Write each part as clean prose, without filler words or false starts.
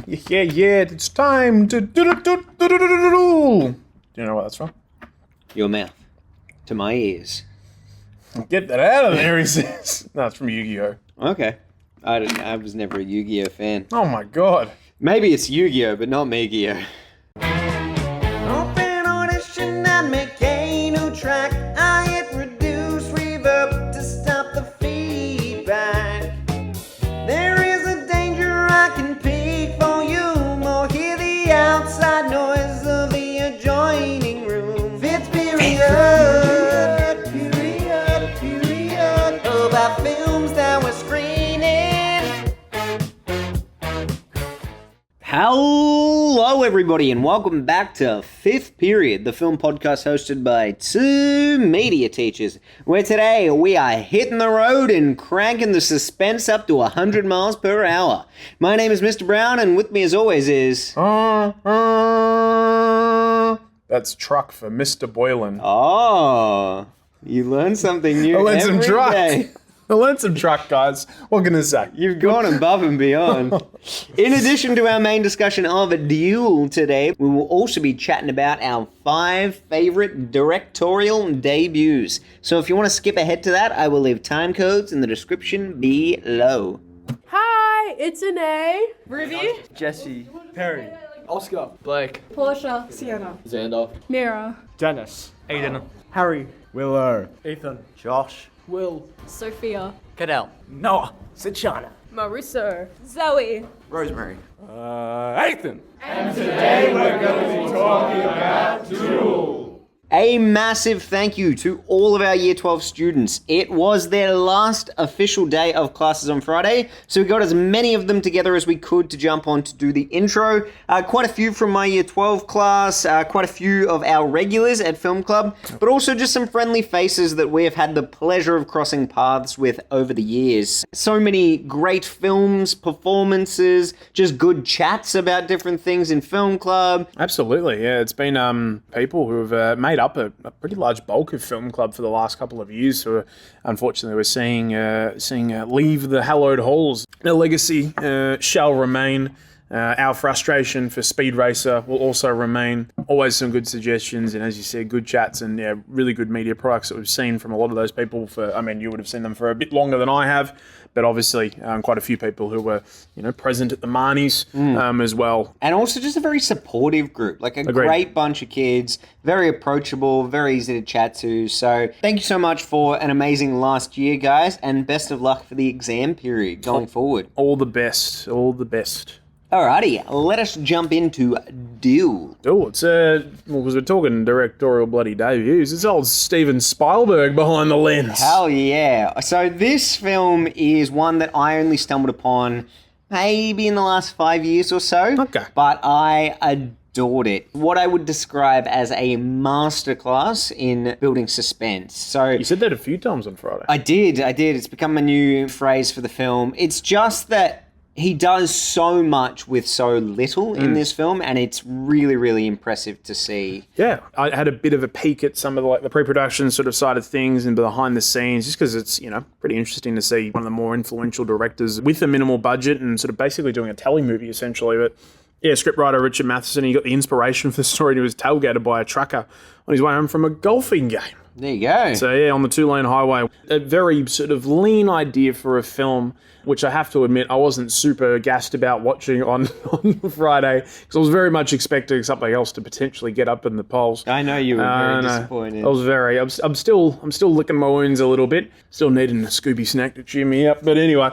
Yeah, it's time to do. Do you know what that's from? Your mouth to my ears. Get that out of there, he says. No, it's from Yu-Gi-Oh! Okay. I was never a Yu-Gi-Oh fan. Oh my god. Maybe it's Yu-Gi-Oh, but not Megio. Open audition and make a new track. I hit reduce reverb to stop the feedback. There is a danger I can pick for you. Or hear the outside noise of the adjoining room. Fifth period about films that were screening. Hello, everybody, and welcome back to Fifth Period, the film podcast hosted by two media teachers, where today we are hitting the road and cranking the suspense up to 100 miles per hour. My name is Mr. Brown, and with me as always is... That's truck for Mr. Boylan. Oh, you learn something new I learned some every truck. day. I learned some truck, guys. What can I say? You've gone above and beyond. In addition to our main discussion of a Duel today, we will also be chatting about our 5 favorite directorial debuts. So if you want to skip ahead to that, I will leave time codes in the description below. Hi, it's Anae. Ruby. Jesse, Perry, Oscar, Blake, Portia. Sienna. Xander, Mira. Dennis, Aiden, Harry, Willow, Ethan, Josh, Will, Sophia. Cadell, Noah, Sachana, Marissa. Zoe. Rosemary. Ethan. A massive thank you to all of our Year 12 students. It was their last official day of classes on Friday, so we got as many of them together as we could to jump on to do the intro. Quite a few from my Year 12 class, quite a few of our regulars at Film Club, but also just some friendly faces that we have had the pleasure of crossing paths with over the years. So many great films, performances, just good chats about different things in Film Club. Absolutely, yeah. It's been people who have made up a pretty large bulk of Film Club for the last couple of years who unfortunately we're seeing leave the hallowed halls. Their legacy shall remain. Our frustration for Speed Racer will also remain. Always some good suggestions and, as you said, good chats and really good media products that we've seen from a lot of those people. You would have seen them for a bit longer than I have, but obviously quite a few people who were present at the Marnies as well. And also just a very supportive group, like a great bunch of kids, very approachable, very easy to chat to. So thank you so much for an amazing last year, guys, and best of luck for the exam period going forward. All the best. Alrighty, let us jump into Duel. Oh, it's because we're talking directorial bloody debuts. It's old Steven Spielberg behind the lens. Hell yeah. So this film is one that I only stumbled upon maybe in the last 5 years or so. Okay. But I adored it. What I would describe as a masterclass in building suspense. So You said that a few times on Friday. I did. It's become a new phrase for the film. It's just that he does so much with so little in this film, and it's really, really impressive to see. Yeah, I had a bit of a peek at some of the pre-production sort of side of things and behind the scenes, just because it's pretty interesting to see one of the more influential directors with a minimal budget and sort of basically doing a telly movie essentially. But yeah, scriptwriter Richard Matheson, he got the inspiration for the story and he was tailgated by a trucker on his way home from a golfing game. There you go. So yeah, on the 2-lane highway, a very sort of lean idea for a film, which I have to admit I wasn't super gassed about watching on Friday because I was very much expecting something else to potentially get up in the polls. I know you were very disappointed. I was very. I'm still licking my wounds a little bit. Still needing a Scooby snack to cheer me up. But anyway.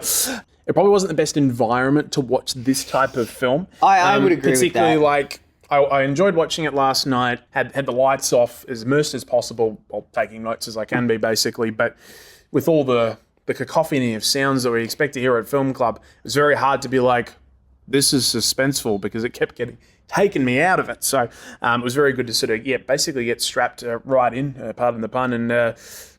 It probably wasn't the best environment to watch this type of film. I would agree with that. Particularly I enjoyed watching it last night, had the lights off, as immersed as possible, while taking notes as I can be, basically. But with all the cacophony of sounds that we expect to hear at Film Club, it was very hard to be like, this is suspenseful, because it kept taking me out of it. So it was very good to sort of, basically get strapped right in, pardon the pun, and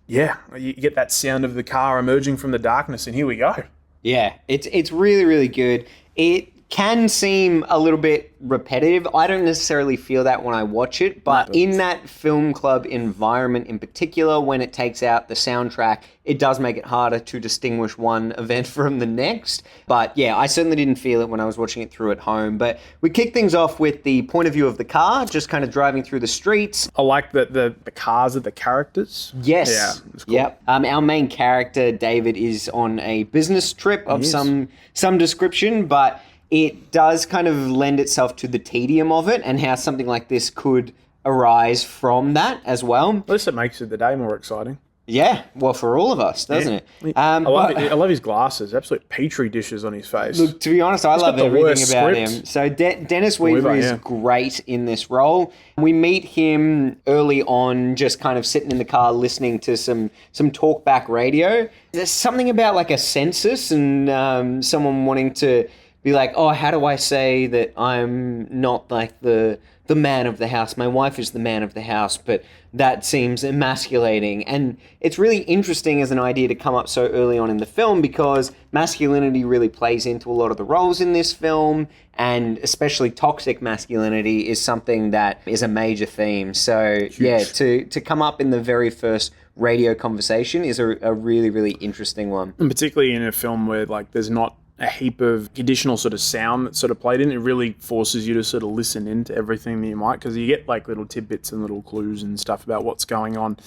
you get that sound of the car emerging from the darkness, and here we go. Yeah, it's really, really good. It can seem a little bit repetitive. I don't necessarily feel that when I watch it, but in that film club environment in particular, when it takes out the soundtrack, it does make it harder to distinguish one event from the next. But yeah, I certainly didn't feel it when I was watching it through at home. But we kick things off with the point of view of the car, just kind of driving through the streets. I like that the cars are the characters. Yes. Yeah, it's cool. Yep. Our main character, David, is on a business trip of some description, but it does kind of lend itself to the tedium of it and how something like this could arise from that as well. At least it makes the day more exciting. Yeah, well, for all of us, doesn't it? I love his glasses. Absolute petri dishes on his face. Look, to be honest, I love got the everything worst about script. him. So Dennis Weaver is great in this role. We meet him early on, just kind of sitting in the car listening to some talkback radio. There's something about like a census and someone wanting to be like, oh, how do I say that I'm not like the man of the house? My wife is the man of the house, but that seems emasculating. And it's really interesting as an idea to come up so early on in the film because masculinity really plays into a lot of the roles in this film, and especially toxic masculinity is something that is a major theme. So yeah, to come up in the very first radio conversation is a really, really interesting one. And particularly in a film where like there's not a heap of additional sort of sound that's sort of played in, it really forces you to sort of listen into everything that you might, because you get like little tidbits and little clues and stuff about what's going on,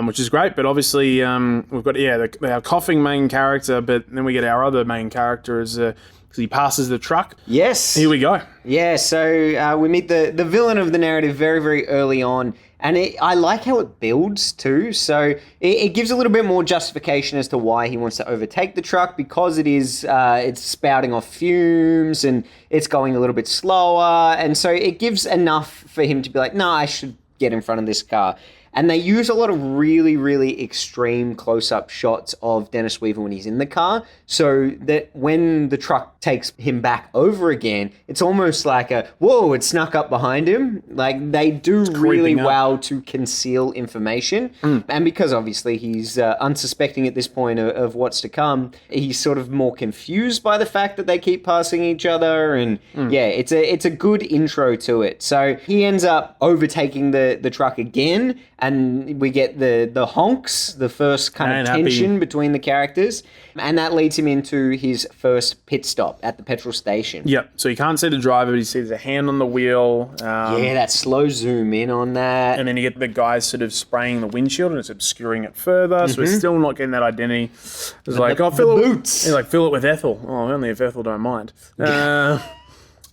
which is great. But obviously we've got our coughing main character, but then we get our other main character as because he passes the truck. Yes. Here we go. Yeah, so we meet the villain of the narrative very, very early on. And I like how it builds too. So it gives a little bit more justification as to why he wants to overtake the truck, because it's spouting off fumes and it's going a little bit slower. And so it gives enough for him to be like, no, I should get in front of this car. And they use a lot of really, really extreme close-up shots of Dennis Weaver when he's in the car, so that when the truck takes him back over again, it's almost like whoa, it snuck up behind him. Like, they do really well to conceal information. And because obviously he's unsuspecting at this point of what's to come, he's sort of more confused by the fact that they keep passing each other. And yeah, it's a good intro to it. So he ends up overtaking the truck again, and we get the honks, the first kind of tension between the characters. And that leads him into his first pit stop at the petrol station. Yep. So you can't see the driver, but he sees a hand on the wheel. Yeah, that slow zoom in on that. And then you get the guys sort of spraying the windshield and it's obscuring it further. So we're still not getting that identity. It's like, fill it. Boots. He's like, fill it with Ethel. Oh, only if Ethel don't mind.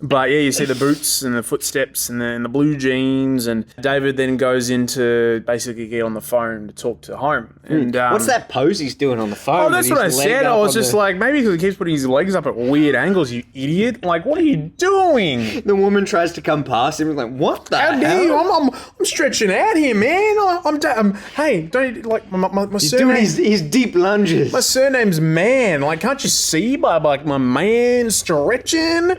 But yeah, you see the boots and the footsteps and the blue jeans, and David then goes into basically get on the phone to talk to home. And what's that pose he's doing on the phone? Oh, that's what I said. I was just like, maybe because he keeps putting his legs up at weird angles, you idiot. Like, what are you doing? The woman tries to come past him. He's like, what the hell? How dare you? I'm stretching out here, man. Hey, don't like my He's surname. doing his deep lunges. My surname's Man. Like, can't you see by like my man stretching?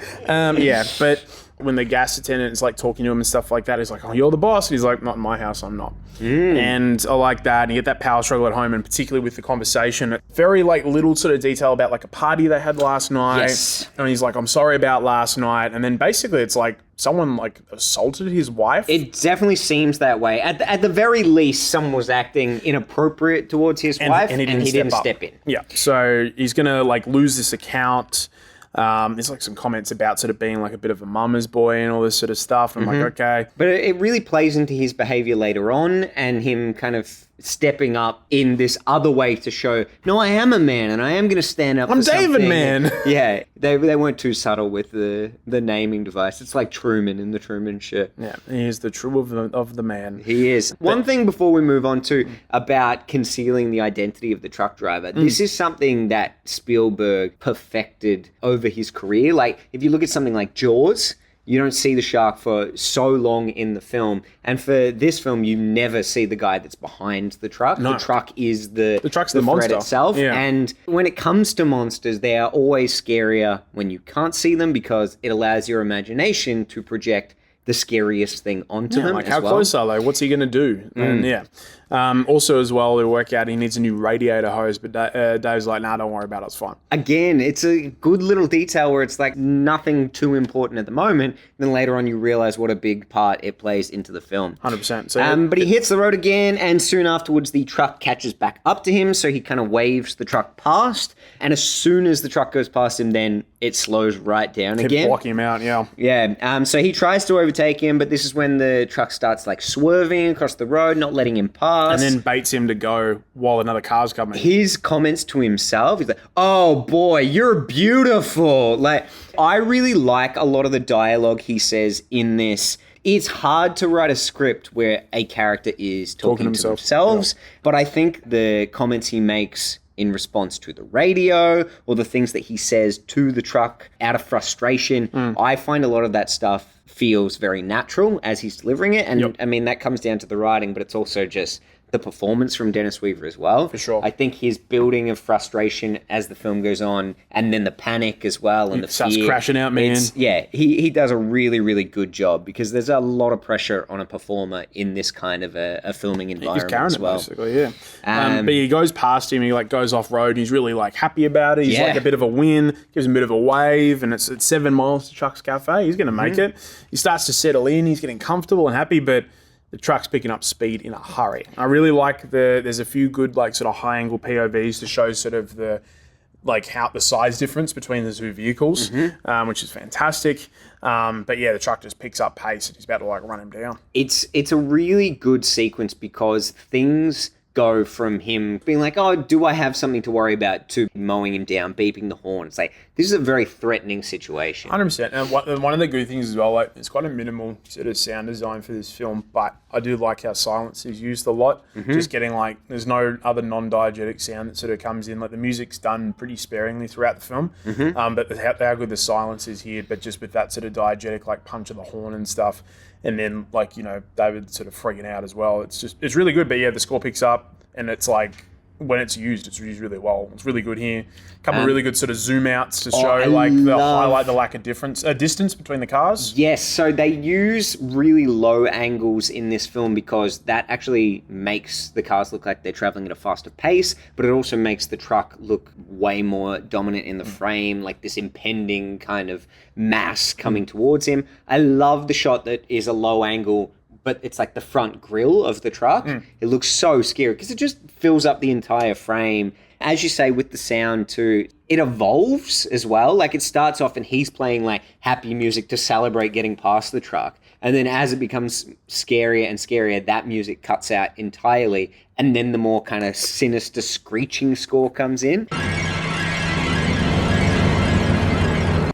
Yeah, but when the gas attendant is like talking to him and stuff like that, he's like, oh, you're the boss. And he's like, not in my house, I'm not. And I like that. And you get that power struggle at home, and particularly with the conversation. Very like little sort of detail about like a party they had last night. Yes. And he's like, I'm sorry about last night. And then basically it's like someone like assaulted his wife. It definitely seems that way. At the very least, someone was acting inappropriate towards his wife, and he didn't step in. Yeah. So he's going to like lose this account. There's like some comments about sort of being like a bit of a mama's boy and all this sort of stuff. I'm like, okay. But it really plays into his behavior later on, and him kind of stepping up in this other way to show, no, I am a man and I am going to stand up. I'm for David, something. man. Yeah, they weren't too subtle with the naming device. It's like Truman in the Truman shirt. Yeah, he is the true of the man. He is. One thing before we move on to about concealing the identity of the truck driver. This is something that Spielberg perfected over his career. Like, if you look at something like Jaws, you don't see the shark for so long in the film. And for this film, you never see the guy that's behind the truck. No. The truck is the truck's the threat monster itself. Yeah. And when it comes to monsters, they are always scarier when you can't see them, because it allows your imagination to project the scariest thing onto them Like, as how well. close are they? What's he going to do? And yeah. Also, as well, they work out he needs a new radiator hose, but Dave's like, nah, don't worry about it. It's fine. Again, it's a good little detail where it's like nothing too important at the moment. Then later on, you realize what a big part it plays into the film. 100%. So, But he hits the road again, and soon afterwards, the truck catches back up to him. So he kind of waves the truck past. And as soon as the truck goes past him, then it slows right down keep again. blocking him out, yeah. Yeah. So he tries to overtake him, but this is when the truck starts like swerving across the road, not letting him pass. And then baits him to go while another car's coming. His comments to himself, he's like, "Oh boy, you're beautiful." Like, I really like a lot of the dialogue he says in this. It's hard to write a script where a character is talking to themselves, but I think the comments he makes in response to the radio or the things that he says to the truck out of frustration, I find a lot of that stuff feels very natural as he's delivering it. And I mean, that comes down to the writing, but it's also just the performance from Dennis Weaver as well. For sure. I think his building of frustration as the film goes on, and then the panic as well, and the starts fear. crashing out, man. He does a really, really good job because there's a lot of pressure on a performer in this kind of a filming environment He's carrying as it, well. basically, yeah. But he goes past him, he like goes off road, and he's really like happy about it. He's like a bit of a win, gives him a bit of a wave, and it's 7 miles to Chuck's Cafe. He's going to make it. He starts to settle in, he's getting comfortable and happy, but the truck's picking up speed in a hurry. I really like there's a few good like sort of high angle POVs to show sort of the how the size difference between the two vehicles, which is fantastic. But yeah, the truck just picks up pace and he's about to like run him down. It's a really good sequence because things go from him being like, oh, do I have something to worry about, to mowing him down, beeping the horn. It's like, this is a very threatening situation. 100%. And one of the good things as well, like, it's quite a minimal sort of sound design for this film, but I do like how silence is used a lot. Just getting like, there's no other non-diegetic sound that sort of comes in. Like the music's done pretty sparingly throughout the film, but how good the silence is here, but just with that sort of diegetic like punch of the horn and stuff. And then, like, you know, David sort of freaking out as well. It's really good. But yeah, the score picks up, and it's like, when it's used really well. It's really good here. A couple of really good sort of zoom outs to show, highlight the lack of distance between the cars. Yes, so they use really low angles in this film because that actually makes the cars look like they're traveling at a faster pace, but it also makes the truck look way more dominant in the frame, like this impending kind of mass coming towards him. I love the shot that is a low angle, but it's like the front grille of the truck. It looks so scary because it just fills up the entire frame. As you say, with the sound too, it evolves as well. Like, it starts off and he's playing like happy music to celebrate getting past the truck. And then as it becomes scarier and scarier, that music cuts out entirely. And then the more kind of sinister screeching score comes in.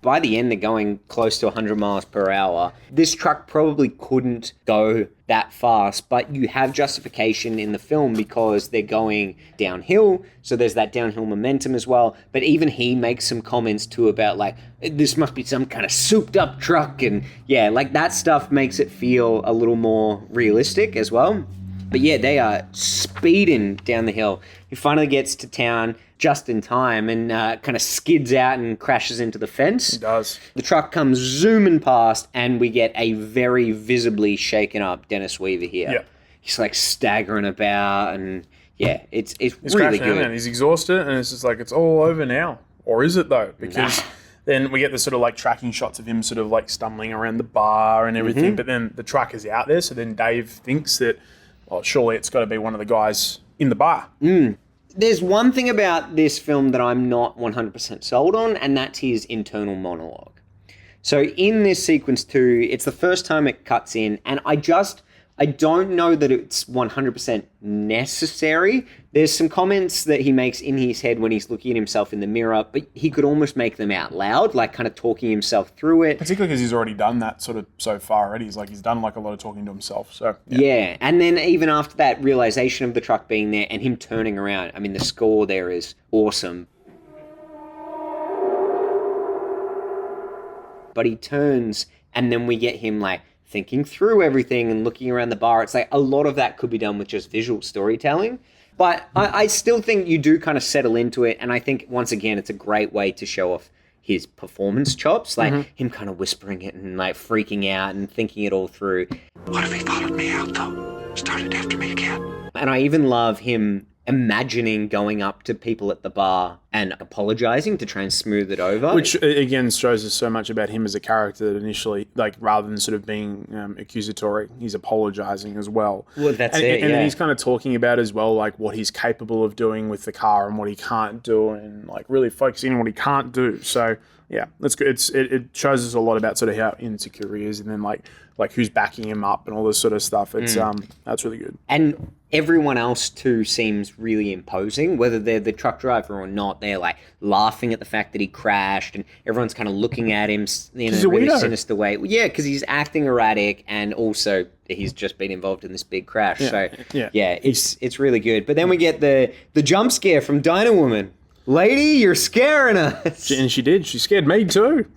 By the end, they're going close to 100 miles per hour. This truck probably couldn't go that fast, but you have justification in the film because they're going downhill, so there's that downhill momentum as well. But even he makes some comments too about like, this must be some kind of souped up truck, and yeah, like that stuff makes it feel a little more realistic as well. But yeah, they are speeding down the hill. He finally gets to town just in time and kind of skids out and crashes into the fence. It does. The truck comes zooming past and we get a very visibly shaken up Dennis Weaver here. Yeah. He's like staggering about, and yeah, it's really good. And he's exhausted, and it's just like, it's all over now. Or is it though? Because then we get the sort of like tracking shots of him sort of like stumbling around the bar and everything, but then the truck is out there, so then Dave thinks that, well, surely it's got to be one of the guys in the bar. There's one thing about this film that I'm not 100% sold on, and that's his internal monologue. So in this sequence too, it's the first time it cuts in, and I don't know that it's 100% necessary. There's some comments that he makes in his head when he's looking at himself in the mirror, but he could almost make them out loud, like kind of talking himself through it. Particularly because he's already done that sort of so far already. He's done like a lot of talking to himself. So yeah. And then even after that realization of the truck being there and him turning around, I mean, the score there is awesome. But he turns, and then we get him like thinking through everything and looking around the bar. It's like a lot of that could be done with just visual storytelling. But I still think you do kind of settle into it. And I think, once again, it's a great way to show off his performance chops, like him kind of whispering it and like freaking out and thinking it all through. What if he followed me out, though? Started after me again? And I even love him imagining going up to people at the bar and apologizing to try and smooth it over. Which, again, shows us so much about him as a character that initially, like, rather than sort of being accusatory, he's apologizing as well. Well, that's and, it, And yeah. then he's kind of talking about as well, like, what he's capable of doing with the car and what he can't do and, like, really focusing on what he can't do. So, yeah, that's good. It shows us a lot about sort of how insecure he is and then, like who's backing him up and all this sort of stuff. It's that's really good. And everyone else too seems really imposing, whether they're the truck driver or not. They're like laughing at the fact that he crashed, and everyone's kind of looking at him in a really sinister way. Yeah, because he's acting erratic, and also he's just been involved in this big crash. So it's really good. But then we get the jump scare from Dino Woman. Lady, you're scaring us. And she did. She scared me too.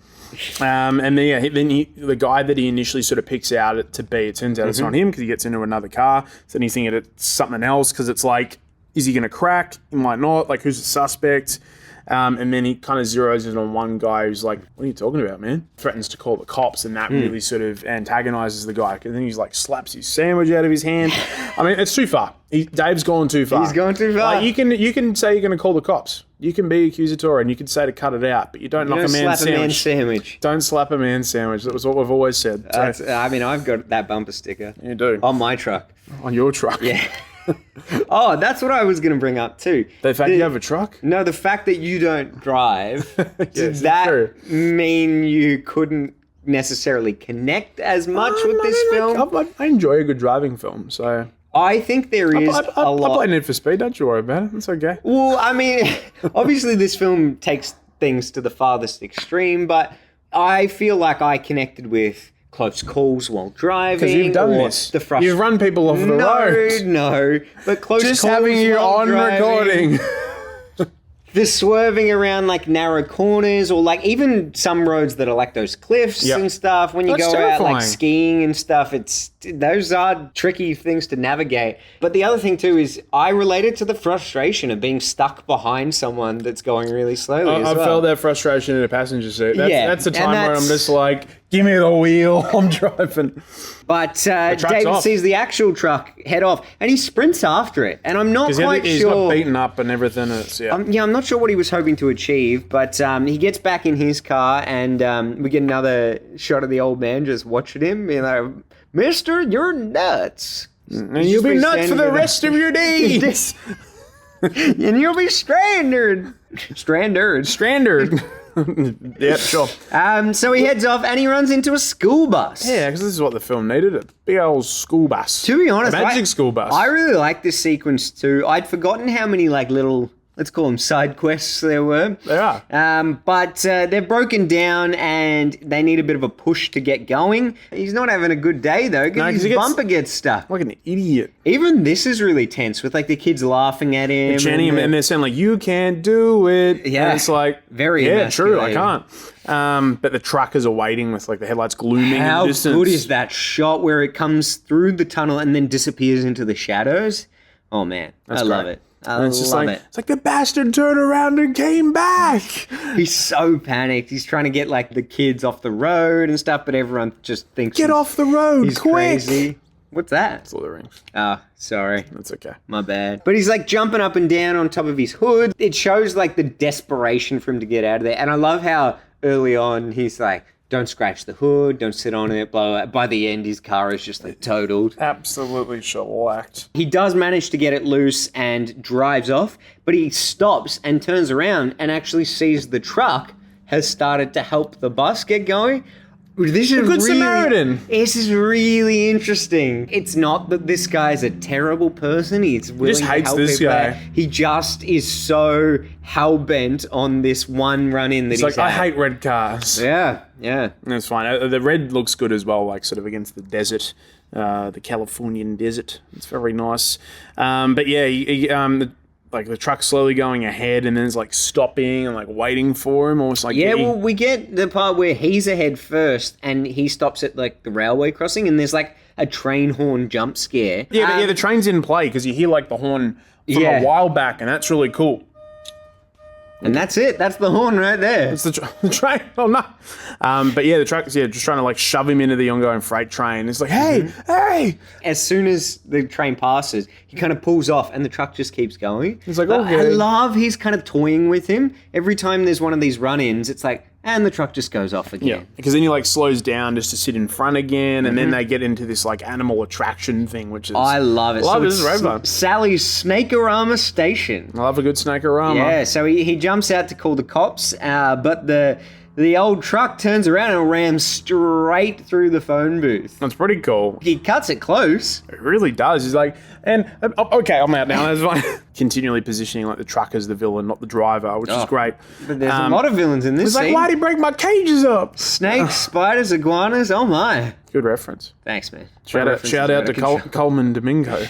And then the guy that he initially sort of picks out to be, it turns out it's not him because he gets into another car. So then he's thinking it's something else because it's like, is he going to crack? He might not. Like, who's the suspect? And then he kind of zeroes in on one guy who's like, what are you talking about, man? Threatens to call the cops, and that really sort of antagonizes the guy. And then he's like, slaps his sandwich out of his hand. I mean, it's too far. Dave's gone too far. He's gone too far. Like, you can say you're going to call the cops. You can be accusatory and you can say to cut it out, but you don't knock a man's sandwich. Don't slap a man's sandwich. That was what we've always said. I mean, I've got that bumper sticker. You do. On my truck. On your truck. Yeah. Oh, that's what I was going to bring up too. The fact you have a truck? No, the fact that you don't drive, does that true. mean you couldn't necessarily connect as much with this film? I enjoy a good driving film, so... I think there is a lot... I play Need for Speed, don't you worry about it. It's okay. Well, I mean, obviously this film takes things to the farthest extreme, but I feel like I connected with close calls while driving. Because you've done this. You've run people off the road. No, but close Just calls having you while on driving. recording. The swerving around like narrow corners, or like even some roads that are like those cliffs and stuff. When you That's go out like terrifying. skiing and stuff, those are tricky things to navigate. But the other thing too is I related to the frustration of being stuck behind someone that's going really slowly. I felt that frustration in a passenger seat. That's the time where I'm just like, give me the wheel, I'm driving. But David sees the actual truck head off, and he sprints after it. And I'm not quite he's sure. got beaten up and everything. I'm not sure what he was hoping to achieve, but he gets back in his car, and we get another shot of the old man just watching him. You know, Mister, you're nuts. And you'll be nuts for the rest of your days. And you'll be stranded. Stranded. Yeah, sure. So he heads off and he runs into a school bus. Yeah, because this is what the film needed, a big old school bus. To be honest, a magic school bus. I really like this sequence too. I'd forgotten how many like little, let's call them side quests there were. They are. But they're broken down and they need a bit of a push to get going. He's not having a good day though because his bumper gets stuck. Like an idiot. Even this is really tense with like the kids laughing at him. They're chanting him and they're saying like, you can't do it. Yeah. And it's like, very true, I emasculating. can't. But the truckers are waiting with like the headlights glooming in the distance. How good is that shot where it comes through the tunnel and then disappears into the shadows? Oh man, I love it. I And it's just love like, it. it's like the bastard turned around and came back. He's so panicked. He's trying to get like the kids off the road and stuff, but everyone just thinks Get off the road, he's quick. crazy. What's that? It's Lord of the Rings. Oh, sorry. That's okay. My bad. But he's like jumping up and down on top of his hood. It shows like the desperation for him to get out of there. And I love how early on he's like, don't scratch the hood, don't sit on it, blah, blah, blah. By the end, his car is just like totaled. Absolutely shellacked. He does manage to get it loose and drives off, but he stops and turns around and actually sees the truck has started to help the bus get going. This is Good Samaritan. This is really interesting. It's not that this guy's a terrible person. He's willing just to hates help this people guy. out. He just is so hell-bent on this one run-in that It's he's like, I had. hate red cars. Yeah. That's fine. The red looks good as well, like sort of against the desert, the Californian desert. It's very nice. But yeah, like the truck's slowly going ahead and then it's like stopping and like waiting for him, almost like We get the part where he's ahead first and he stops at like the railway crossing and there's like a train horn jump scare. but the train's in play because you hear like the horn from a while back and that's really cool. And that's it. That's the horn right there. It's the train. Oh no! But yeah, the truck's just trying to like shove him into the ongoing freight train. It's like, hey, hey! As soon as the train passes, he kind of pulls off, and the truck just keeps going. It's like, But okay. I love he's kind of toying with him. Every time there's one of these run-ins, it's like, and the truck just goes off again. Yeah, because then he like slows down just to sit in front again, and then they get into this like animal attraction thing, which is I love it. Love it. it's This is very fun. Sally's Snakeorama station. I love a good snakeorama. Yeah, so he jumps out to call the cops, but the old truck turns around and rams straight through the phone booth. That's pretty cool. He cuts it close. It really does. He's like, and okay, I'm out now. That's fine. Continually positioning like the truck as the villain, not the driver, which is great. But there's a lot of villains in this It's like, scene. why'd he break my cages up? Snakes, spiders, iguanas. Oh my! Good reference. Thanks, man. Shout out to Coleman Domingo.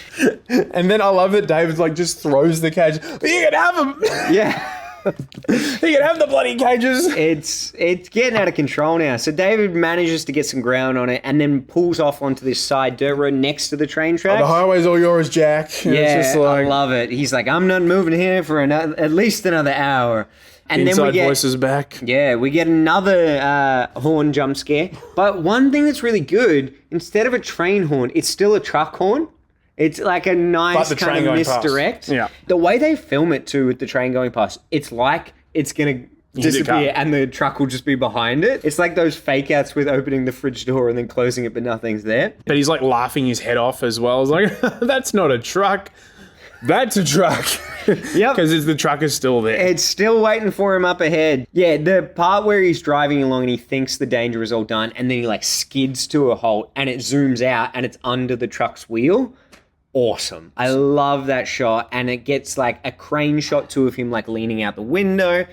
And then I love that David like just throws the cage. You can have them. Yeah. You can have the bloody cages. It's getting out of control now. So David manages to get some ground on it and then pulls off onto this side dirt road next to the train tracks. The highway's all yours, Jack. And Yeah, it's just like, I love it. He's like, I'm not moving here for at least another hour. And then we inside get voice is back. Yeah, we get another horn jump scare. But one thing that's really good, instead of a train horn, it's still a truck horn. It's like a nice the train kind of going past. misdirect. Yeah. The way they film it too with the train going past, it's like it's going to disappear and the truck will just be behind it. It's like those fake outs with opening the fridge door and then closing it but nothing's there. But he's like laughing his head off as well. It's like, that's not a truck. That's a truck. Yep. Because the truck is still there. It's still waiting for him up ahead. Yeah, the part where he's driving along and he thinks the danger is all done and then he like skids to a halt and it zooms out and it's under the truck's wheel. Awesome. I love that shot, and it gets like a crane shot too of him like leaning out the window.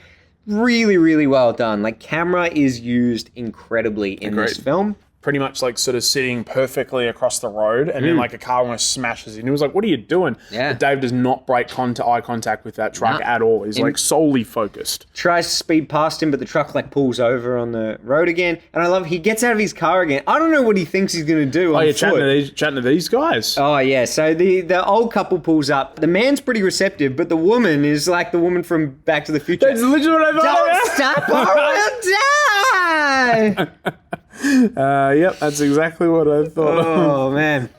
Really, really well done. Like camera is used incredibly in this film. Pretty much like sort of sitting perfectly across the road, and then like a car almost smashes in. He was like, what are you doing? Yeah. But Dave does not break eye contact with that truck at all. He's like solely focused. Tries to speed past him, but the truck like pulls over on the road again. And I love he gets out of his car again. I don't know what he thinks he's going to do. Oh, you're chatting to these guys. Oh, yeah. So the old couple pulls up. The man's pretty receptive, but the woman is like the woman from Back to the Future. That's literally what I thought. Don't stop or we'll die! Yep, that's exactly what I thought. Oh, man.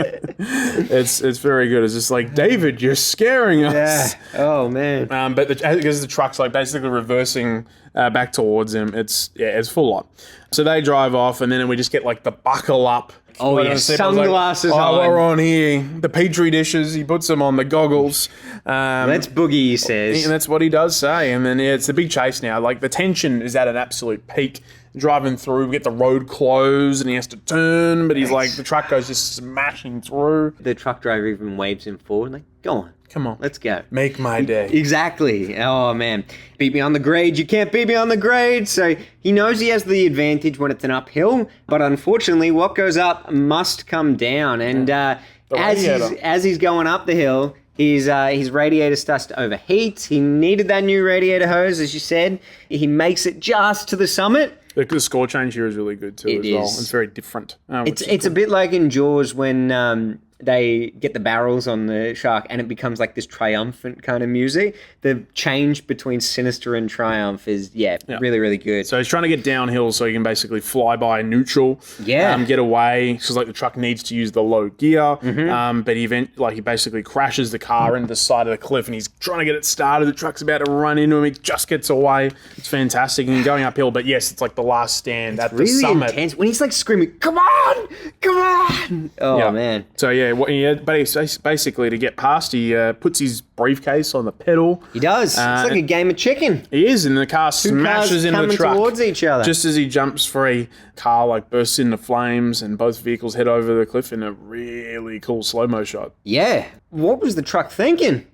It's very good. It's just like, David, you're scaring us. Yeah. Oh, man. But because the truck's like basically reversing back towards him, it's full on. So they drive off, and then we just get like the buckle up. Oh, yeah, sunglasses on. While we're on here, the petri dishes, he puts them on, the goggles. Let's boogie, he says. And that's what he does say. And then, yeah, it's a big chase now. Like, the tension is at an absolute peak. Driving through, we get the road closed, and he has to turn, but he's like, the truck goes just smashing through. The truck driver even waves him forward, like, go on. Come on. Let's go. Make my day. Exactly. Oh, man. Beat me on the grade. You can't beat me on the grade. So he knows he has the advantage when it's an uphill, but unfortunately, what goes up must come down. And as he's going up the hill, his radiator starts to overheat. He needed that new radiator hose, as you said. He makes it just to the summit. The score change here is really good too as well. It's very different. It's a bit like in Jaws when they get the barrels on the shark and it becomes like this triumphant kind of music. The change between sinister and triumph is, really, really good. So he's trying to get downhill so he can basically fly by neutral, get away, because like the truck needs to use the low gear, but he basically crashes the car into the side of the cliff and he's trying to get it started. The truck's about to run into him. He just gets away. It's fantastic. And going uphill, but yes, it's like the last stand at the summit. Really intense. When he's like screaming, come on, come on. Oh, man. So but he's basically to get past, he puts his briefcase on the pedal. He does. It's like a game of chicken. He is, and the car smashes into the truck towards each other. just as he jumps free. Car like bursts into flames, and both vehicles head over the cliff in a really cool slow-mo shot. Yeah. What was the truck thinking?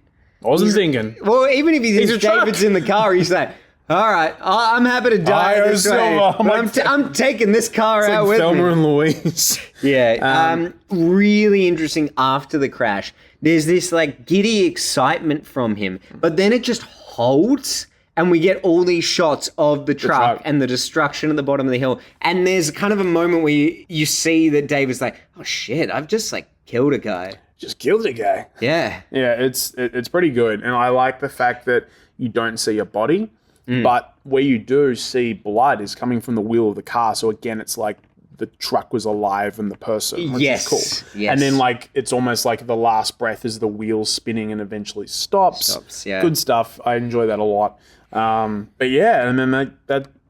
I wasn't thinking. Well, even if he thinks a truck. David's in the car, he's like, all right, I'm happy to die this way. I'm taking this car It's out like with Thelma me. and Louise. Yeah. Really interesting after the crash. There's this like giddy excitement from him, but then it just holds. And we get all these shots of the truck and the destruction at the bottom of the hill. And there's kind of a moment where you see that David's like, oh shit, I've just like killed a guy. Just killed a guy. Yeah. Yeah, it's pretty good. And I like the fact that, you don't see a body. But where you do see blood is coming from the wheel of the car. So again, it's like the truck was alive and the person, which is cool. Yes. And then like it's almost like the last breath is the wheel spinning and eventually stops. Yeah. Good stuff. I enjoy that a lot. But yeah, and then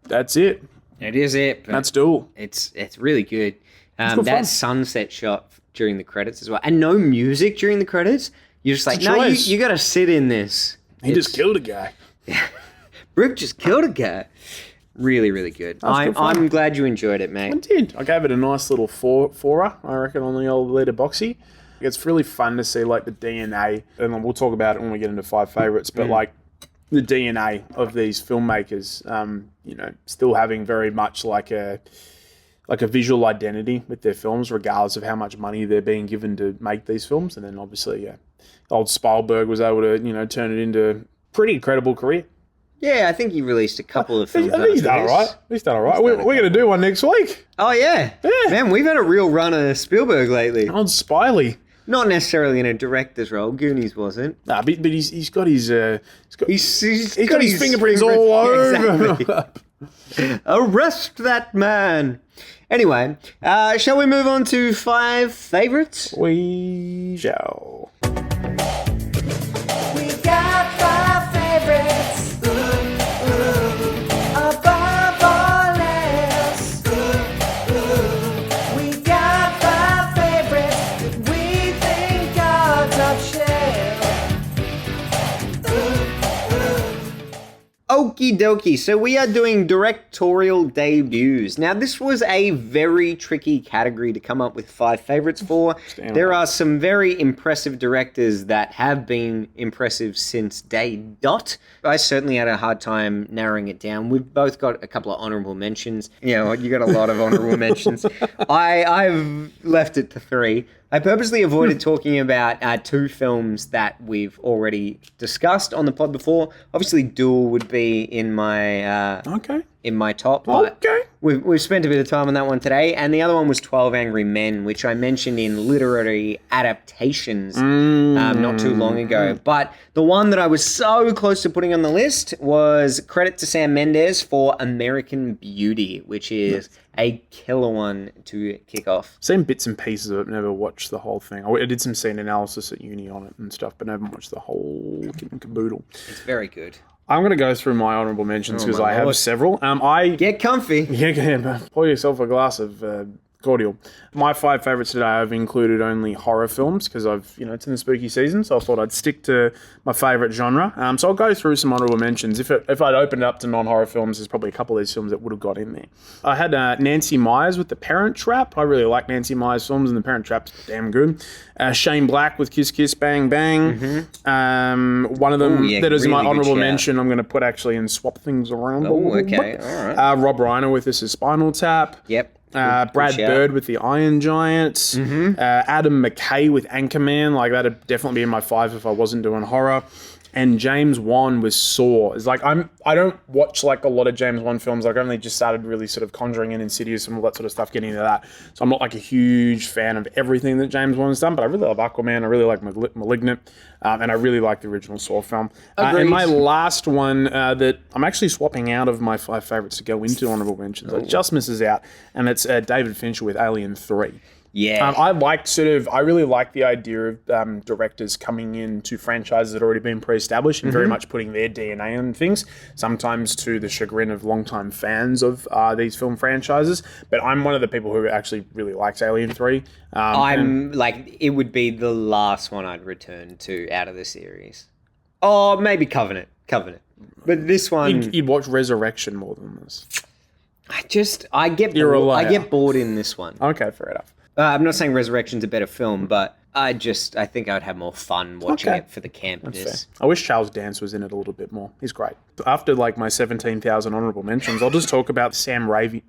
that's it. It is it. But That's Duel. it's really good. good That fun. sunset shot during the credits as well, and no music during the credits. You're just like, It's a no, choice. you got to sit in this. He just killed a guy. Brooke just killed a guy. Really, really good. That's good fun. I'm glad you enjoyed it, I mate. did. I gave it a nice little fourer, I reckon, on the old letterboxy. It's really fun to see like the DNA, and we'll talk about it when we get into 5 favorites. But like the DNA of these filmmakers, still having very much like a visual identity with their films, regardless of how much money they're being given to make these films. And then obviously, old Spielberg was able to turn it into a pretty incredible career. Yeah, I think he released a couple of films. I think he's done after all this. right. He's done all right. We're going to do one next week. Oh, yeah. Man, we've had a real run of Spielberg lately. Old Spiley. Not necessarily in a director's role. Goonies wasn't. Nah, but he's got his He's got his fingerprints all over. Exactly. Arrest that man. Anyway, shall we move on to 5 favorites? We shall. We got 5 favorites. Above all else. We got 5 favorites that we think are top shelf. Okie dokie. So we are doing directorial debuts. Now, this was a very tricky category to come up with 5 favorites for. There are some very impressive directors that have been impressive since day dot. I certainly had a hard time narrowing it down. We've both got a couple of honorable mentions. You got a lot of honorable mentions. I've left it to 3. I purposely avoided talking about 2 films that we've already discussed on the pod before. Obviously, Duel would be in my top. But Okay. we've spent a bit of time on that one today, and the other one was 12 Angry Men, which I mentioned in literary adaptations not too long ago. But the one that I was so close to putting on the list was credit to Sam Mendes for American Beauty, which is a killer one to kick off. Seen bits and pieces of it, never watched the whole thing. I did some scene analysis at uni on it and stuff, but never watched the whole kit and caboodle. It's very good. I'm going to go through my honourable mentions because I have Lord. several. Get comfy. Yeah, pour yourself a glass of cordial. My 5 favourites today, I've included only horror films because it's in the spooky season, so I thought I'd stick to my favourite genre. So I'll go through some honourable mentions. If I'd opened it up to non-horror films, there's probably a couple of these films that would have got in there. I had Nancy Meyers with The Parent Trap. I really like Nancy Meyers films, and The Parent Trap's damn good. Shane Black with Kiss Kiss Bang Bang. One of them that is really my good honourable shout. mention, I'm going to put actually and swap things around. Oh, okay. All right. Rob Reiner with This Is Spinal Tap. Yep. Brad shout. Bird with The Iron Giant. Adam McKay with Anchorman. Like, that'd definitely be in my 5 if I wasn't doing horror. And James Wan with Saw. It's like I don't watch like a lot of James Wan films. Like, I only just started really sort of Conjuring and Insidious and all that sort of stuff, getting into that. So I'm not like a huge fan of everything that James Wan's done, but I really love Aquaman. I really like Malignant. And I really like the original Saw film. And my last one that I'm actually swapping out of my 5 favourites to go into honourable mentions. It just misses out. And it's David Fincher with Alien 3. Yeah. I really like the idea of directors coming into franchises that have already been pre-established and very much putting their DNA on things, sometimes to the chagrin of longtime fans of these film franchises. But I'm one of the people who actually really likes Alien 3. It would be the last one I'd return to out of the series. Oh, maybe Covenant. But this one... You'd watch Resurrection more than this. I get bored in this one. Okay, fair enough. I'm not saying Resurrection's a better film, but I think I would have more fun watching it for the campness. I wish Charles Dance was in it a little bit more. He's great. After like my 17,000 honourable mentions, I'll just talk about Sam Raimi.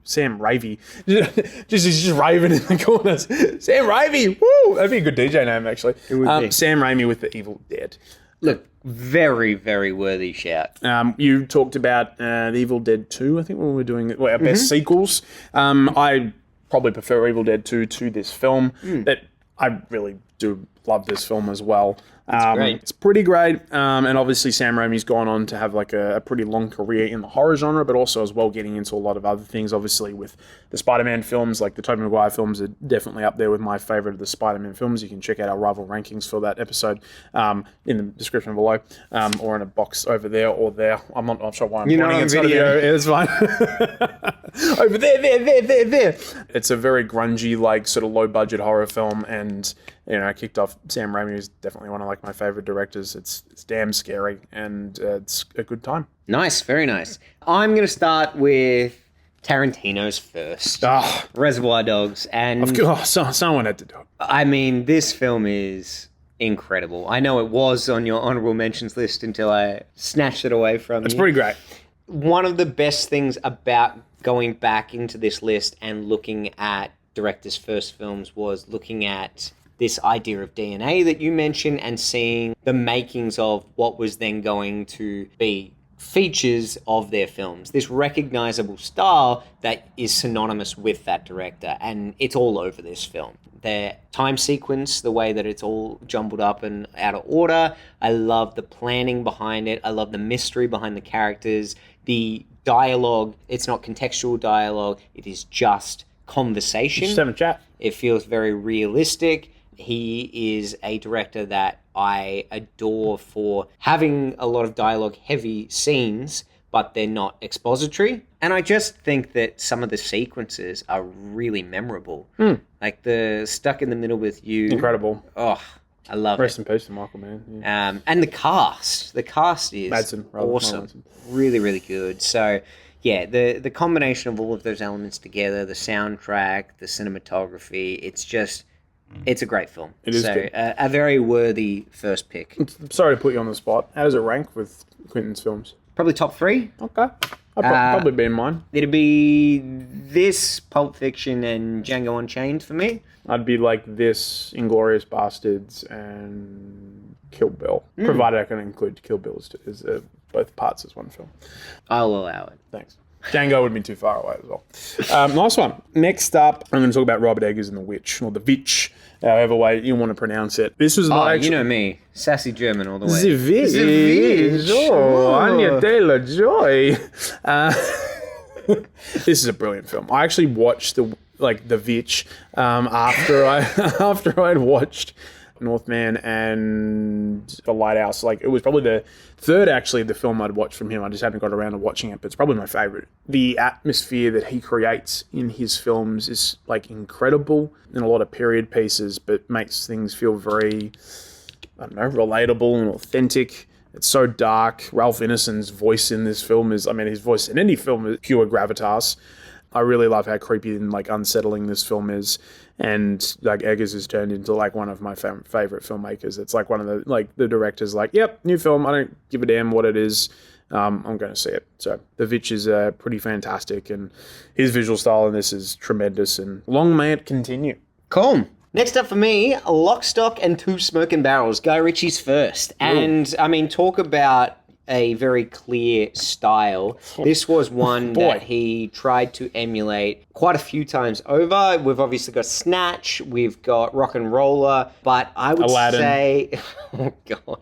He's just raving in the corners. Sam Raimi! Woo! That'd be a good DJ name, actually. It would be. Sam Raimi with The Evil Dead. Look, very, very worthy shout. You talked about The Evil Dead 2, I think, when we were doing our best sequels. I probably prefer Evil Dead 2 to this film. That I really do love this film as well. great. It's pretty great, and obviously Sam Raimi's gone on to have like a pretty long career in the horror genre, but also as well getting into a lot of other things. Obviously with the Spider-Man films, like the Tobey Maguire films are definitely up there with my favourite of the Spider-Man films. You can check out our rival rankings for that episode in the description below, or in a box over there or there. I'm not sure why I'm pointing. It's video. It's fine. Over there. It's a very grungy, like sort of low-budget horror film, and kicked off Sam Raimi, who's definitely one of like my favorite directors. It's damn scary, and it's a good time. Nice, very nice. I'm going to start with Tarantino's first. Reservoir Dogs. And Of course, someone had to do it. I mean, this film is incredible. I know it was on your honorable mentions list until I snatched it away from you. It's pretty great. One of the best things about going back into this list and looking at directors' first films was looking at this idea of DNA that you mentioned and seeing the makings of what was then going to be features of their films. This recognizable style that is synonymous with that director, and it's all over this film. The time sequence, the way that it's all jumbled up and out of order. I love the planning behind it. I love the mystery behind the characters. The dialogue, it's not contextual dialogue. It is just conversation. Just having a chat. It feels very realistic. He is a director that I adore for having a lot of dialogue-heavy scenes, but they're not expository. And I just think that some of the sequences are really memorable. Like the Stuck in the Middle with You. Incredible. Oh, I love Rest it. in peace to Michael Mann. Yeah. And the cast. The cast is awesome. Really, really good. So, yeah, the combination of all of those elements together, the soundtrack, the cinematography, it's a great film. It is good. A very worthy first pick. I'm sorry to put you on the spot. How does it rank with Quentin's films? Probably top 3. Okay. I'd probably be in mine. It'd be this, Pulp Fiction, and Django Unchained for me. I'd be like this, Inglourious Bastards, and Kill Bill. Provided I can include Kill Bill as both parts as one film. I'll allow it. Thanks. Django would be too far away as well. Nice one. Next up, I'm going to talk about Robert Eggers and The Witch, or The Witch, however way you want to pronounce it. This was not actually... you know me. Sassy German all the way. The Witch. Oh, Anya Taylor-Joy. This is a brilliant film. I actually watched The Witch after I'd watched Northman and The Lighthouse. Like, it was probably the third, actually, the film I'd watched from him. I just haven't got around to watching it, but it's probably my favorite. The atmosphere that he creates in his films is, like, incredible in a lot of period pieces, but makes things feel very, I don't know, relatable and authentic. It's so dark. Ralph Ineson's voice in this film is, his voice in any film is pure gravitas. I really love how creepy and like unsettling this film is, and like Eggers has turned into like one of my favorite filmmakers. It's like one of the directors like, yep, new film. I don't give a damn what it is. I'm going to see it. So The Witch is pretty fantastic, and his visual style in this is tremendous. And long may it continue. Cool. Next up for me, Lock, Stock, and Two Smoking Barrels. Guy Ritchie's first. And talk about a very clear style. This was one that he tried to emulate quite a few times over. We've obviously got Snatch, we've got Rock and Roller, but I would say, oh God,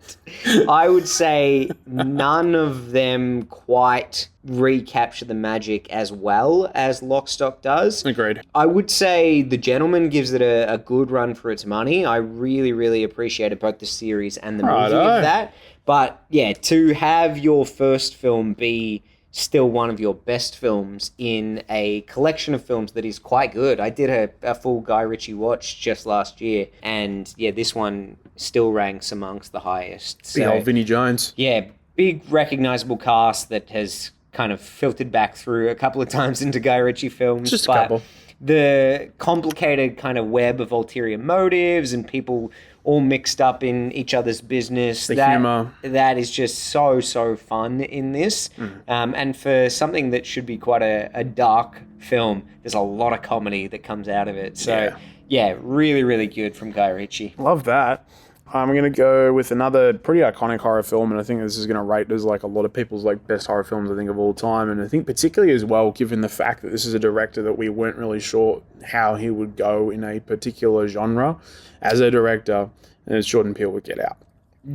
I would say none of them quite recapture the magic as well as Lock, Stock does. Agreed. I would say The Gentleman gives it a good run for its money. I really, really appreciated both the series and the movie of that. But yeah, to have your first film be still one of your best films in a collection of films that is quite good. I did a full Guy Ritchie watch just last year, and yeah, this one still ranks amongst the highest. The old Vinnie Jones. Yeah, big recognizable cast that has kind of filtered back through a couple of times into Guy Ritchie films. Just a couple. The complicated kind of web of ulterior motives and people all mixed up in each other's business. The humor. That is just so fun in this. And for something that should be quite a dark film, there's a lot of comedy that comes out of it. So, yeah really, really good from Guy Ritchie. Love that. I'm going to go with another pretty iconic horror film, and I think this is going to rate as like a lot of people's like best horror films, I think, of all time. And I think particularly as well, given the fact that this is a director that we weren't really sure how he would go in a particular genre as a director. and it's Jordan Peele with Get Out.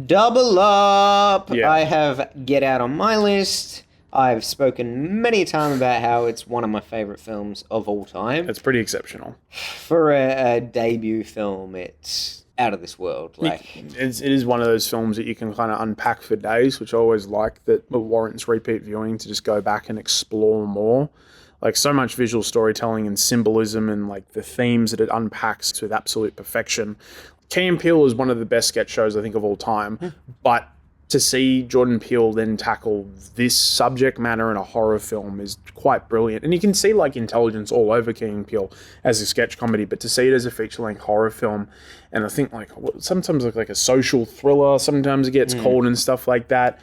Double up! Yeah. I have Get Out on my list. I've spoken many a time about how it's one of my favourite films of all time. It's pretty exceptional. For a debut film, it's out of this world. Like, It is one of those films that you can kind of unpack for days, which I always like, that warrants repeat viewing to just go back and explore more. Like, so much visual storytelling and symbolism and like the themes that it unpacks with absolute perfection. Key and Peele is one of the best sketch shows I think of all time, but to see Jordan Peele then tackle this subject matter in a horror film is quite brilliant. And you can see like intelligence all over Key and Peele as a sketch comedy, but to see it as a feature-length horror film, and I think like sometimes like a social thriller, sometimes it gets called and stuff like that.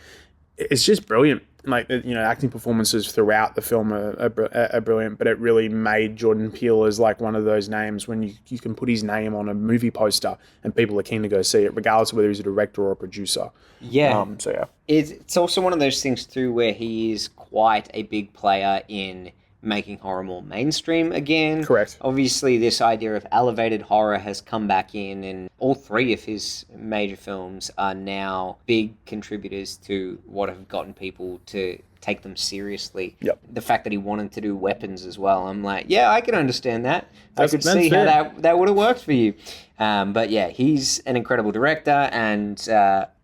It's just brilliant. Like, you know, acting performances throughout the film are brilliant, but it really made Jordan Peele as like one of those names when you can put his name on a movie poster and people are keen to go see it, regardless of whether he's a director or a producer. yeah. So yeah. It's also one of those things too where he is quite a big player in making horror more mainstream again. Correct. Obviously, this idea of elevated horror has come back in, and all three of his major films are now big contributors to what have gotten people to take them seriously. Yep. The fact that he wanted to do weapons as well, I'm like, yeah, I can understand that. I could That's see how fair. that would have worked for you. But yeah, he's an incredible director, and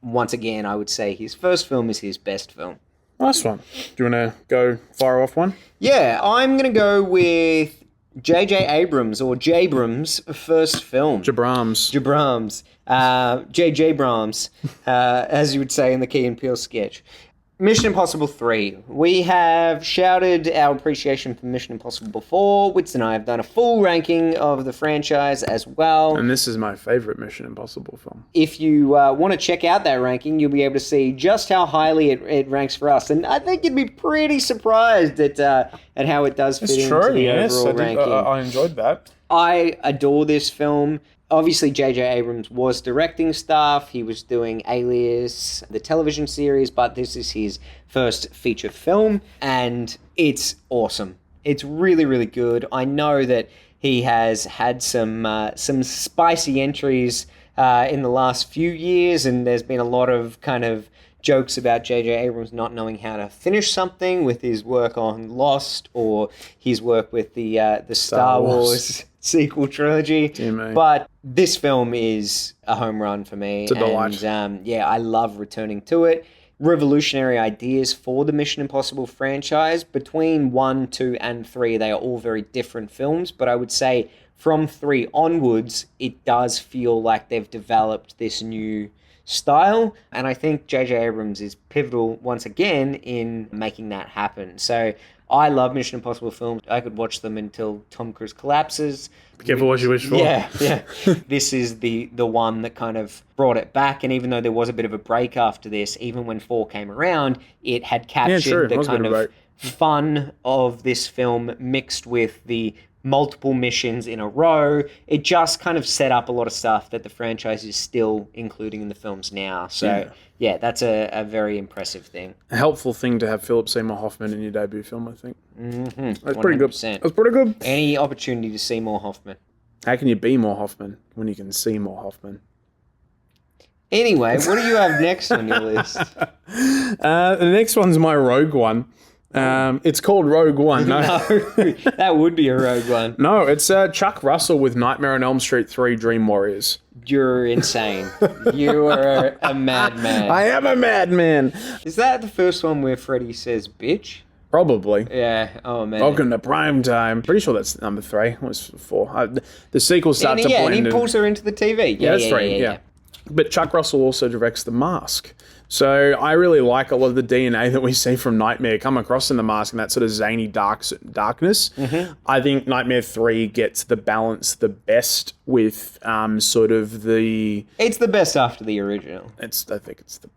once again, I would say his first film is his best film. Nice one. Do you want to go fire off one? Yeah, I'm going to go with J.J. Abrams, or J-Brams' first film. Jabrams. Jabrams. J.J. Brahms, as you would say in the Key and Peele sketch. Mission Impossible 3. We have shouted our appreciation for Mission Impossible before. Wits and I have done a full ranking of the franchise as well. And this is my favourite Mission Impossible film. If you want to check out that ranking, you'll be able to see just how highly it ranks for us. And I think you'd be pretty surprised at how it does fit into the overall ranking. I enjoyed that. I adore this film. Obviously, J.J. Abrams was directing stuff. He was doing Alias, the television series, but this is his first feature film, and it's awesome. It's really, really good. I know that he has had some spicy entries in the last few years, and there's been a lot of kind of jokes about J.J. Abrams not knowing how to finish something with his work on Lost or his work with the Star Wars sequel trilogy. But this film is a home run for me. It's a delight. And yeah, I love returning to it. Revolutionary ideas for the Mission Impossible franchise. Between 1, 2, and 3, they are all very different films, but I would say from 3 onwards, it does feel like they've developed this new style, and I think J.J. Abrams is pivotal once again in making that happen. So I love Mission Impossible films. I could watch them until Tom Cruise collapses. Be careful what you wish for. Yeah. This is the one that kind of brought it back, and even though there was a bit of a break after this, even when 4 came around, it had captured the kind of fun of this film mixed with the multiple missions in a row. It just kind of set up a lot of stuff that the franchise is still including in the films now. So yeah, that's a very impressive thing. A helpful thing to have Philip Seymour Hoffman in your debut film, I think. Mm-hmm. That's pretty good. 100%. That's pretty good. Any opportunity to see more Hoffman. How can you be more Hoffman when you can see more Hoffman? Anyway, what do you have next on your list? The next one's my Rogue One. It's called Rogue One. No, that would be a Rogue One. No, it's Chuck Russell with Nightmare on Elm Street 3 Dream Warriors. You're insane. You are a madman. I am a madman. Is that the first one where Freddy says bitch? Probably. Yeah. Oh, man. Welcome to prime time. Pretty sure that's number 3. It was 4. The sequel starts to blend. And he pulls her into the TV. Yeah, that's 3. Yeah. But Chuck Russell also directs The Mask. So I really like a lot of the DNA that we see from Nightmare come across in The Mask and that sort of zany darkness. Mm-hmm. I think Nightmare 3 gets the balance the best with sort of the... It's the best after the original. I think it's the...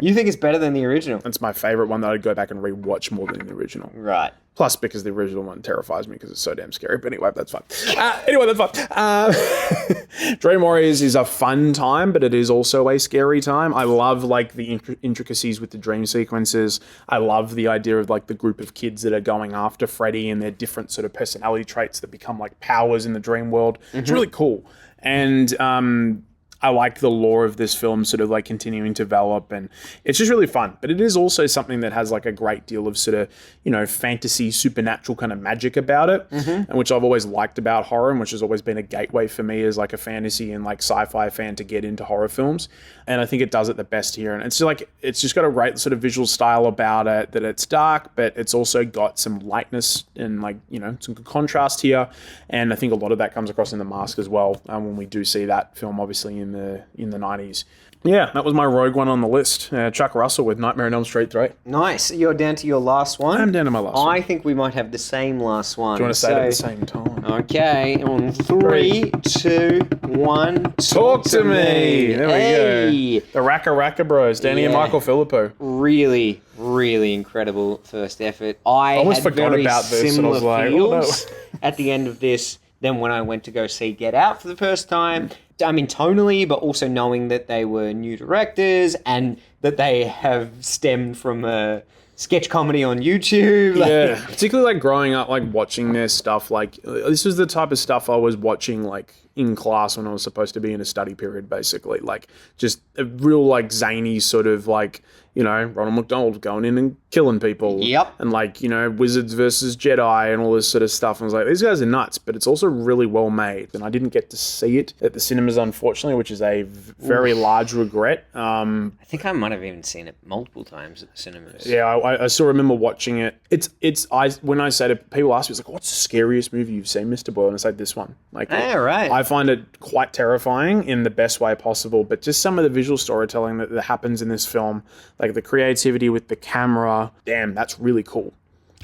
You think it's better than the original? It's my favourite one that I'd go back and rewatch more than the original. Right. Plus, because the original one terrifies me because it's so damn scary. But anyway, that's fine. That's fine. Dream Warriors is a fun time, but it is also a scary time. I love like the intricacies with the dream sequences. I love the idea of like the group of kids that are going after Freddy and their different sort of personality traits that become like powers in the dream world. Mm-hmm. It's really cool. And I like the lore of this film sort of like continuing to develop, and it's just really fun. But it is also something that has like a great deal of sort of, you know, fantasy, supernatural kind of magic about it, and which I've always liked about horror, and which has always been a gateway for me as like a fantasy and like sci-fi fan to get into horror films. And I think it does it the best here. And it's like, it's just got a great sort of visual style about it, that it's dark, but it's also got some lightness and like, you know, some good contrast here. And I think a lot of that comes across in The Mask as well, when we do see that film, obviously in the 90s. Yeah, that was my rogue one on the list. Chuck Russell with Nightmare on Elm Street 3. Nice. You're down to your last one. I'm down to my last one. I think we might have the same last one. Do you want to say it at the same time? Okay, on 3, 2, 1. Talk to me. There we go. The Raka Raka Bros, Danny and Yeah. Michael Philippou. Really, really incredible first effort. I almost had forgot very about this, and I was similar like, oh, no. feels at the end of this than when I went to go see Get Out for the first time. I mean, tonally, but also knowing that they were new directors and that they have stemmed from a sketch comedy on YouTube. Yeah, particularly like growing up, like watching their stuff. Like this was the type of stuff I was watching like in class when I was supposed to be in a study period, basically. Like just a real like zany sort of like, you know, Ronald McDonald going in and killing people. Yep. And like, you know, wizards versus Jedi and all this sort of stuff. And I was like, these guys are nuts, but it's also really well made. And I didn't get to see it at the cinemas, unfortunately, which is a very large regret. I think I might have even seen it multiple times at the cinemas. Yeah, I still remember watching it. When I say to people, ask me, it's like, what's the scariest movie you've seen, Mr. Boyle? And I say this one. Like, right. I find it quite terrifying in the best way possible. But just some of the visual storytelling that happens in this film, like the creativity with the camera, damn, that's really cool.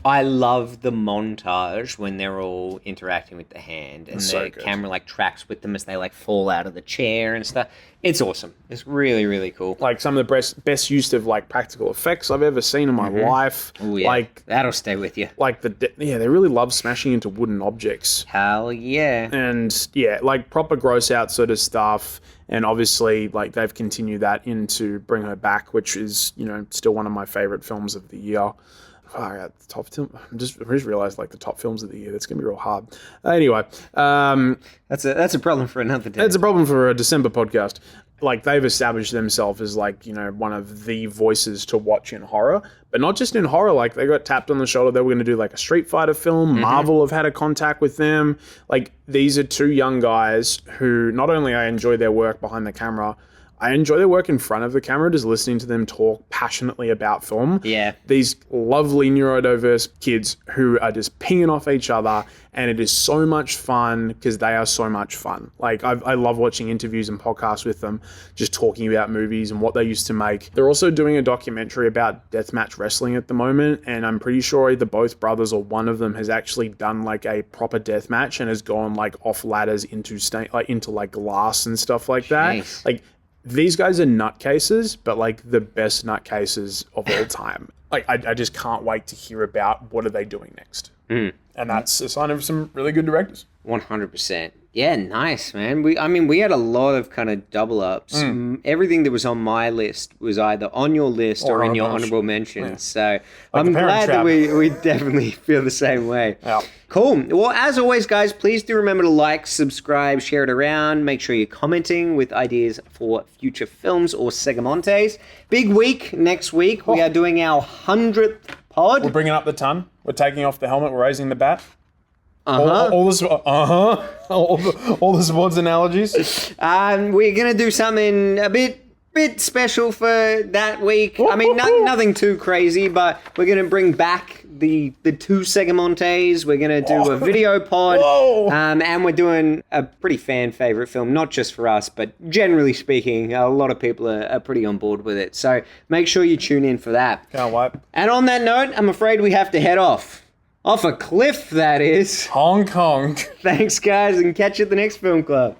I love the montage when they're all interacting with the hand and So the good. camera like tracks with them as they like fall out of the chair and stuff. It's awesome. It's really, really cool. Like some of the best use of like practical effects I've ever seen in my life. Oh yeah, Like that'll stay with you. like they really love smashing into wooden objects. Hell yeah. And yeah, like proper gross out sort of stuff. And obviously, like they've continued that into Bring Her Back, which is, you know, still one of my favorite films of the year. I just realized like the top films of the year. That's gonna be real hard. Anyway, That's a problem for another day. it's a problem for a December podcast. Like they've established themselves as like, you know, one of the voices to watch in horror, but not just in horror. Like they got tapped on the shoulder. They were going to do like a Street Fighter film. Marvel have had a contact with them. Like these are two young guys who not only I enjoy their work behind the camera, I enjoy their work in front of the camera, just listening to them talk passionately about film. Yeah. These lovely neurodiverse kids who are just pinging off each other, and it is so much fun because they are so much fun. Like I love watching interviews and podcasts with them, just talking about movies and what they used to make. They're also doing a documentary about deathmatch wrestling at the moment, and I'm pretty sure either both brothers or one of them has actually done like a proper deathmatch and has gone like off ladders into glass and stuff like that. Jeez. Like these guys are nutcases, but like the best nutcases of all time. Like I just can't wait to hear about what are they doing next. And that's a sign of some really good directors. 100%. Yeah, nice, man. We had a lot of kind of double ups. Everything that was on my list was either on your list or in your honorable mentions. So I'm the Parent glad that Trap. we definitely feel the same way. Yeah. Cool. Well, as always, guys, please do remember to like, subscribe, share it around. Make sure you're commenting with ideas for future films or segamontes. Big week next week. We are doing our 100th pod. We're bringing up the ton. We're taking off the helmet. We're raising the bat. Uh-huh. All the sports analogies. We're gonna do something a bit special for that week. I mean, nothing too crazy, but we're gonna bring back the two Segamontes. We're gonna do a video pod, and we're doing a pretty fan favorite film, not just for us, but generally speaking, a lot of people are pretty on board with it. So make sure you tune in for that. Can't wait. And on that note, I'm afraid we have to head off. Off a cliff, that is. Hong Kong. Thanks, guys, and catch you at the next film club.